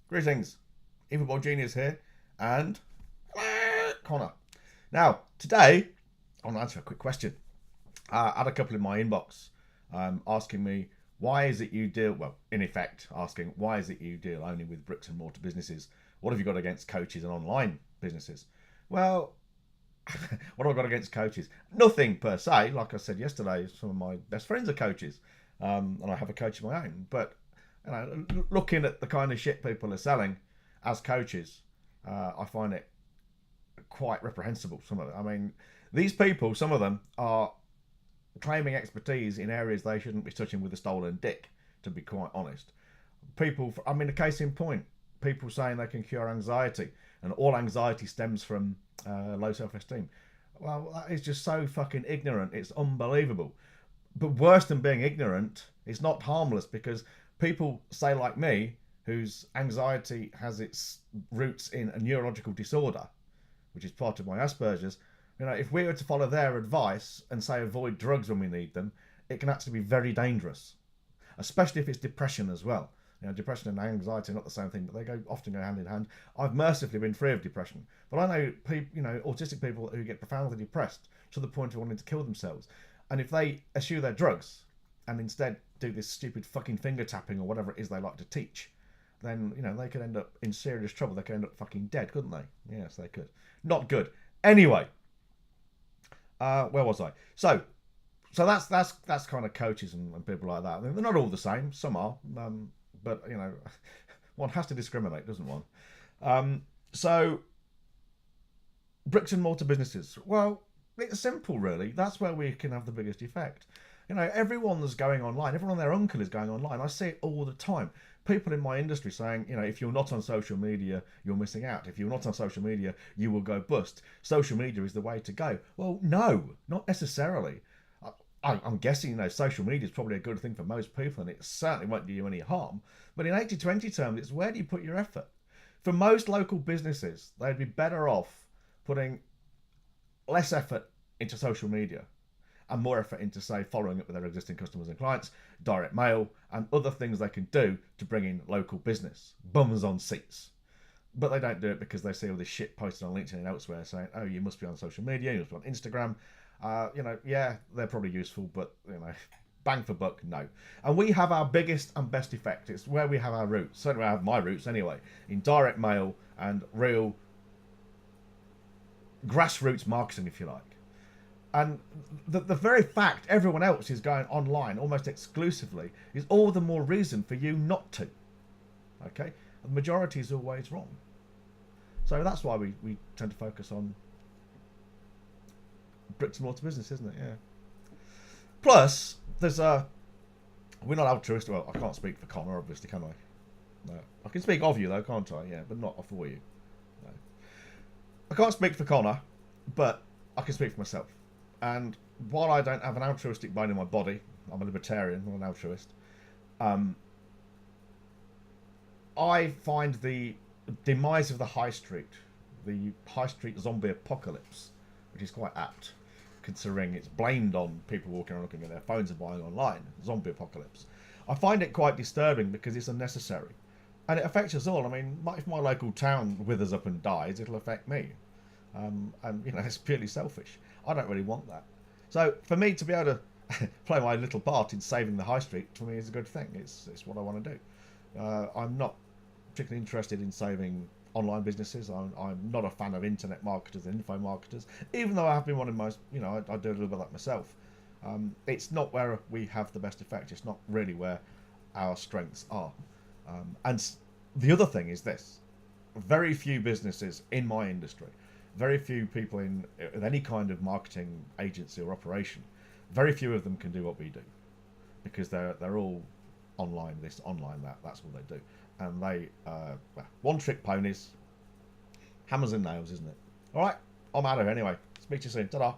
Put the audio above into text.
Greetings, Evil Genius here, and Connor. Now, today, I want to answer a quick question. I had a couple in my inbox asking me, why is it you deal, well, in effect, asking, why is it you deal only with bricks and mortar businesses? What have you got against coaches and online businesses? Well, what have I got against coaches? Nothing per se. Like I said yesterday, some of my best friends are coaches, and I have a coach of my own. But looking at the kind of shit people are selling as coaches, I find it quite reprehensible. Some of it. I mean, these people, some of them are claiming expertise in areas they shouldn't be touching with a stolen dick. To be quite honest, people. I mean, a case in point: people saying they can cure anxiety, and all anxiety stems from low self-esteem. Well, that is just so fucking ignorant. It's unbelievable. But worse than being ignorant, it's not harmless, because people say, like me, whose anxiety has its roots in a neurological disorder, which is part of my Asperger's. If we were to follow their advice and say avoid drugs when we need them, it can actually be very dangerous, especially if it's depression as well. Depression and anxiety are not the same thing, but they often go hand in hand. I've mercifully been free of depression, but I know people, autistic people who get profoundly depressed to the point of wanting to kill themselves. And if they eschew their drugs and instead do this stupid fucking finger tapping or whatever it is they like to teach, then they could end up in serious trouble. They could end up fucking dead, couldn't they? Yes, they could. Not good. Anyway, where was I? So that's kind of coaches and people like that. They're not all the same. Some are. But one has to discriminate, doesn't one? So bricks and mortar businesses, well, it's simple really. That's where we can have the biggest effect. Everyone that's going online, everyone and their uncle is going online. I see it all the time. People in my industry saying, if you're not on social media, you're missing out. If you're not on social media, you will go bust. Social media is the way to go. Well, no, not necessarily. I'm guessing, social media is probably a good thing for most people, and it certainly won't do you any harm. But in 80-20 terms, it's where do you put your effort? For most local businesses, they'd be better off putting less effort into social media and more effort into, say, following up with their existing customers and clients, direct mail, and other things they can do to bring in local business. Bums on seats. But they don't do it because they see all this shit posted on LinkedIn and elsewhere saying, oh, you must be on social media, you must be on Instagram. Yeah, they're probably useful, but, bang for buck, no. And we have our biggest and best effect. It's where we have our roots. Certainly I have my roots anyway, in direct mail and real grassroots marketing, if you like. And the very fact everyone else is going online almost exclusively is all the more reason for you not to. Okay? The majority is always wrong. So that's why we tend to focus on bricks and mortar business, isn't it? Yeah. Plus, we're not altruistic. Well, I can't speak for Connor, obviously, can I? No. I can speak of you, though, can't I? Yeah, but not for you. No. I can't speak for Connor, but I can speak for myself. And while I don't have an altruistic bone in my body, I'm a libertarian, not an altruist, I find the demise of the high street zombie apocalypse, which is quite apt, considering it's blamed on people walking around looking at their phones and buying online. Zombie apocalypse. I find it quite disturbing because it's unnecessary. And it affects us all. I mean, if my local town withers up and dies, it'll affect me. And, it's purely selfish. I don't really want that. So, for me to be able to play my little part in saving the high street, for me, is a good thing. It's what I want to do. I'm not particularly interested in saving online businesses. I'm not a fan of internet marketers and info marketers, even though I have been one of most, I do a little bit of that myself. It's not where we have the best effect. It's not really where our strengths are. And the other thing is this: very few businesses in my industry, very few people in any kind of marketing agency or operation, very few of them can do what we do, because they're all online this, online that. That's what they do. And they, one-trick ponies, hammers and nails, isn't it? All right, I'm out of here anyway. Speak to you soon. Ta-da.